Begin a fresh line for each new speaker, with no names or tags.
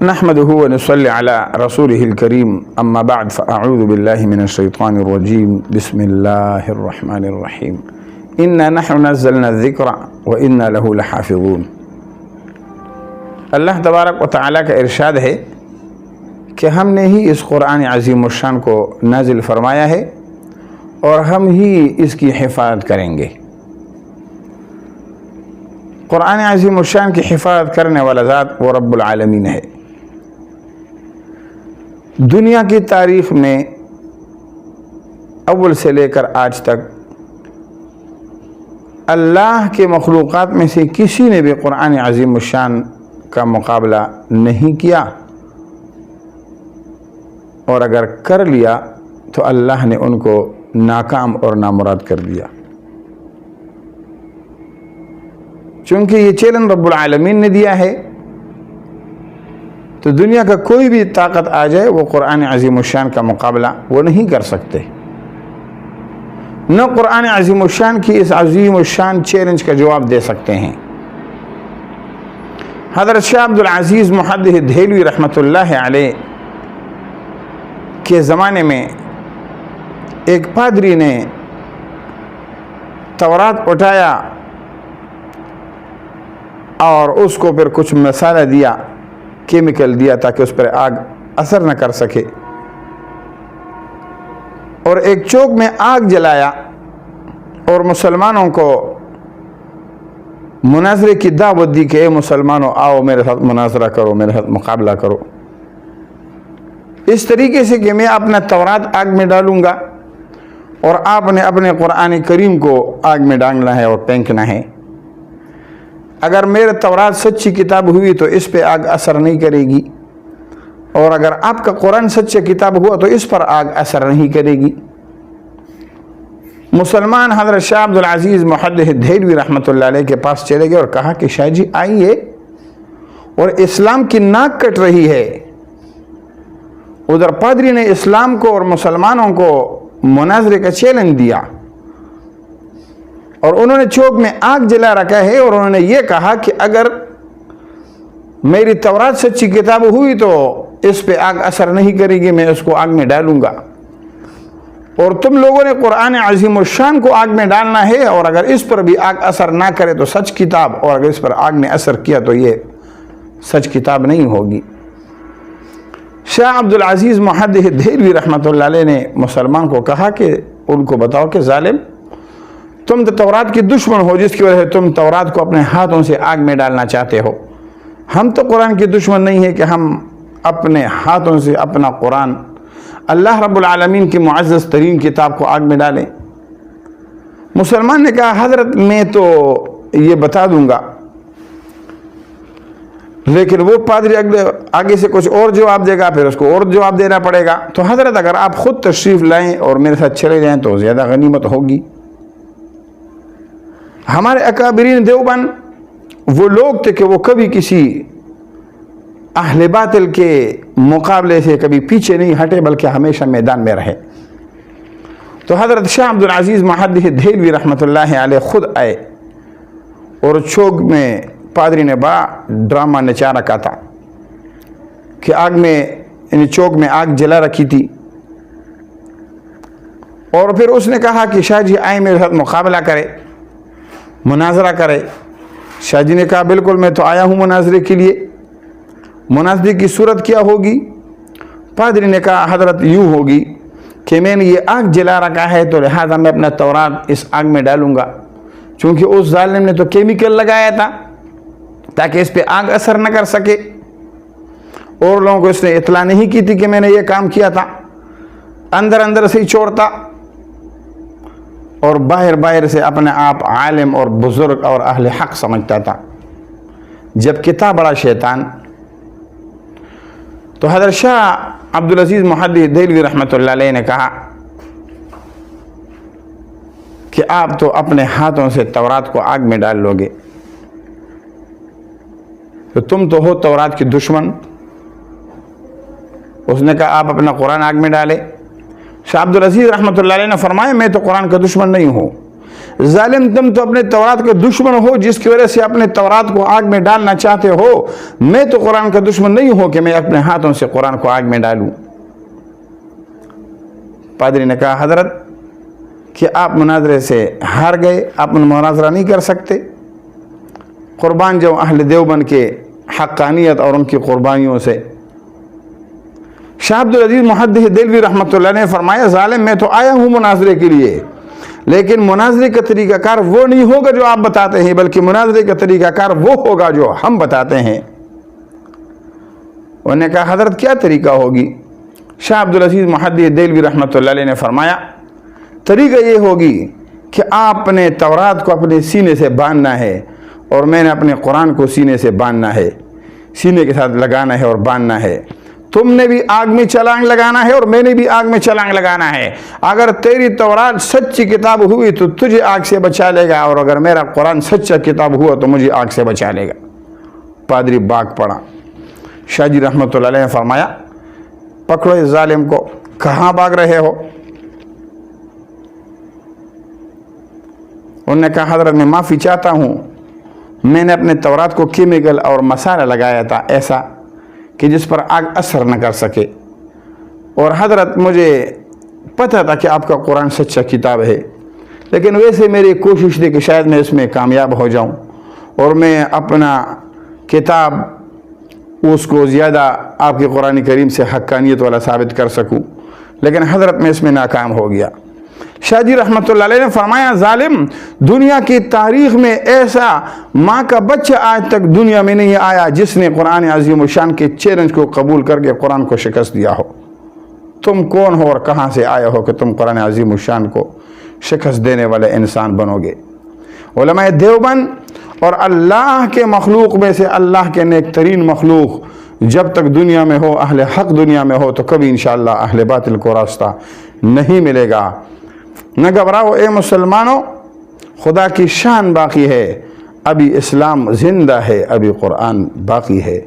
نحمده ونصلي على رسوله الكريم أما بعد فأعوذ بالله من الشيطان الرجيم بسم الله الرحمن الرحيم إنا نحن نزلنا الذكر وإنا له لحافظون۔ اللہ تبارک و تعالیٰ کا ارشاد ہے کہ ہم نے ہی اس قرآن عظیم الشان کو نازل فرمایا ہے اور ہم ہی اس کی حفاظت کریں گے۔ قرآن عظیم الشان کی حفاظت کرنے والا ذات وہ رب العالمین ہے۔ دنیا کی تاریخ میں اول سے لے کر آج تک اللہ کے مخلوقات میں سے کسی نے بھی قرآن عظیم الشان کا مقابلہ نہیں کیا، اور اگر کر لیا تو اللہ نے ان کو ناکام اور نامراد کر دیا۔ چونکہ یہ چیلنج رب العالمین نے دیا ہے تو دنیا کا کوئی بھی طاقت آ جائے وہ قرآن عظیم الشان کا مقابلہ وہ نہیں کر سکتے، نہ قرآن عظیم الشان کی اس عظیم الشان چیلنج کا جواب دے سکتے ہیں۔ حضرت شاہ عبد العزیز محدث دہلوی رحمۃ اللہ علیہ کے زمانے میں ایک پادری نے تورات اٹھایا اور اس کو پھر کچھ مسالہ دیا، کیمیکل دیا تاکہ اس پر آگ اثر نہ کر سکے، اور ایک چوک میں آگ جلایا اور مسلمانوں کو مناظرے کی دعوت دی کہ اے مسلمانوں آؤ میرے ساتھ مناظرہ کرو، میرے ساتھ مقابلہ کرو، اس طریقے سے کہ میں اپنا تورات آگ میں ڈالوں گا اور آپ نے اپنے قرآن کریم کو آگ میں ڈالنا ہے اور پھینکنا ہے۔ اگر میرے تورات سچی کتاب ہوئی تو اس پہ آگ اثر نہیں کرے گی، اور اگر آپ کا قرآن سچا کتاب ہوا تو اس پر آگ اثر نہیں کرے گی۔ مسلمان حضرت شاہ عبد العزیز محدث دہلوی رحمۃ اللہ علیہ کے پاس چلے گئے اور کہا کہ شاہ جی آئیے، اور اسلام کی ناک کٹ رہی ہے۔ ادھر پادری نے اسلام کو اور مسلمانوں کو مناظرے کا چیلنج دیا، اور انہوں نے چوک میں آگ جلا رکھا ہے، اور انہوں نے یہ کہا کہ اگر میری تورات سچی کتاب ہوئی تو اس پہ آگ اثر نہیں کرے گی، میں اس کو آگ میں ڈالوں گا، اور تم لوگوں نے قرآن عظیم الشان کو آگ میں ڈالنا ہے، اور اگر اس پر بھی آگ اثر نہ کرے تو سچ کتاب، اور اگر اس پر آگ نے اثر کیا تو یہ سچ کتاب نہیں ہوگی۔ شاہ عبد العزیز محدث دہلوی رحمۃ اللہ علیہ نے مسلمان کو کہا کہ ان کو بتاؤ کہ ظالم، تم تو تورات کی دشمن ہو، جس کی وجہ سے تم تورات کو اپنے ہاتھوں سے آگ میں ڈالنا چاہتے ہو۔ ہم تو قرآن کی دشمن نہیں ہے کہ ہم اپنے ہاتھوں سے اپنا قرآن، اللہ رب العالمین کی معزز ترین کتاب کو آگ میں ڈالیں۔ مسلمان نے کہا حضرت میں تو یہ بتا دوں گا، لیکن وہ پادری آگے سے کچھ اور جواب دے گا، پھر اس کو اور جواب دینا پڑے گا، تو حضرت اگر آپ خود تشریف لائیں اور میرے ساتھ چلے جائیں تو زیادہ غنیمت ہوگی۔ ہمارے اکابرین دیوبند وہ لوگ تھے کہ وہ کبھی کسی اہل باطل کے مقابلے سے کبھی پیچھے نہیں ہٹے، بلکہ ہمیشہ میدان میں رہے۔ تو حضرت شاہ عبد العزیز محدث دہلوی رحمۃ اللہ علیہ خود آئے، اور چوک میں پادری نے بڑا ڈرامہ نچا رکھا تھا کہ آگ میں، یعنی چوک میں آگ جلا رکھی تھی، اور پھر اس نے کہا کہ شاہ جی آئیں میرے ساتھ مقابلہ کرے، مناظرہ کرے۔ شاہ جی نے کہا بالکل میں تو آیا ہوں مناظرے کے لیے، مناظرے کی صورت کیا ہوگی؟ پادری نے کہا حضرت یوں ہوگی کہ میں نے یہ آگ جلا رکھا ہے تو لہذا میں اپنا تورات اس آگ میں ڈالوں گا، چونکہ اس ظالم نے تو کیمیکل لگایا تھا تاکہ اس پہ آگ اثر نہ کر سکے، اور لوگوں کو اس نے اطلاع نہیں کی تھی کہ میں نے یہ کام کیا تھا، اندر اندر سے ہی چھوڑتا، اور باہر باہر سے اپنے آپ عالم اور بزرگ اور اہل حق سمجھتا تھا، جبکہ تھا بڑا شیطان۔ تو حضرت شاہ عبد العزیز محدث دہلوی رحمۃ اللہ علیہ نے کہا کہ آپ تو اپنے ہاتھوں سے تورات کو آگ میں ڈال لو گے، تو تم تو ہو تورات کی دشمن۔ اس نے کہا آپ اپنا قرآن آگ میں ڈالے۔ شاہ عبد العزیز رحمۃ اللہ علیہ نے فرمایا میں تو قرآن کا دشمن نہیں ہوں، ظالم تم تو اپنے تورات کے دشمن ہو جس کی وجہ سے اپنے تورات کو آگ میں ڈالنا چاہتے ہو. میں تو قرآن کا دشمن نہیں ہوں کہ میں اپنے ہاتھوں سے قرآن کو آگ میں ڈالوں. پادری نے کہا حضرت کہ آپ مناظرے سے ہار گئے, آپ مناظرہ نہیں کر سکتے. قربان جو اہل دیوبند کے حقانیت اور ان کی قربانیوں سے. شاہ عبدالعزیز محدث دہلوی رحمۃ اللہ نے فرمایا ظالم میں تو آیا ہوں مناظرے کے لیے, لیکن مناظرے کا طریقہ کار وہ نہیں ہوگا جو آپ بتاتے ہیں, بلکہ مناظرے کا طریقہ کار وہ ہوگا جو ہم بتاتے ہیں. انہوں نے کہا حضرت کیا طریقہ ہوگی؟ شاہ عبدالعزیز محدث دہلوی رحمۃ اللہ علیہ نے فرمایا طریقہ یہ ہوگی کہ آپ نے تورات کو اپنے سینے سے باندھنا ہے اور میں نے اپنے قرآن کو سینے سے باندھنا ہے, سینے کے ساتھ لگانا ہے اور باندھنا ہے. تم نے بھی آگ میں چھلانگ لگانا ہے اور میں نے بھی آگ میں چھلانگ لگانا ہے. اگر تیری تورات سچی کتاب ہوئی تو تجھے آگ سے بچا لے گا, اور اگر میرا قرآن سچا کتاب ہوا تو مجھے آگ سے بچا لے گا. پادری باغ پڑا. شاہ جی رحمۃ اللہ علیہ نے فرمایا پکڑو اس ظالم کو, کہاں بھاگ رہے ہو؟ انہوں نے کہا حضرت میں معافی چاہتا ہوں, میں نے اپنے تورات کو کیمیکل اور مسالہ لگایا تھا ایسا کہ جس پر آگ اثر نہ کر سکے, اور حضرت مجھے پتہ تھا کہ آپ کا قرآن سچا کتاب ہے, لیکن ویسے میری کوشش تھی کہ شاید میں اس میں کامیاب ہو جاؤں اور میں اپنا کتاب اس کو زیادہ آپ کے قرآن کریم سے حقانیت والا ثابت کر سکوں, لیکن حضرت میں اس میں ناکام ہو گیا. شاہ جی رحمۃ اللہ علیہ نے فرمایا ظالم دنیا کی تاریخ میں ایسا ماں کا بچہ آج تک دنیا میں نہیں آیا جس نے قرآن عظیم الشان کے چیلنج کو قبول کر کے قرآن کو شکست دیا ہو. تم کون ہو اور کہاں سے آئے ہو کہ تم قرآن عظیم الشان کو شکست دینے والے انسان بنو گے؟ علماء دیوبند اور اللہ کے مخلوق میں سے اللہ کے نیک ترین مخلوق جب تک دنیا میں ہو, اہل حق دنیا میں ہو, تو کبھی انشاءاللہ اہل باطل کو راستہ نہیں ملے گا. نہ گھبراؤ اے مسلمانوں, خدا کی شان باقی ہے, ابھی اسلام زندہ ہے, ابھی قرآن باقی ہے.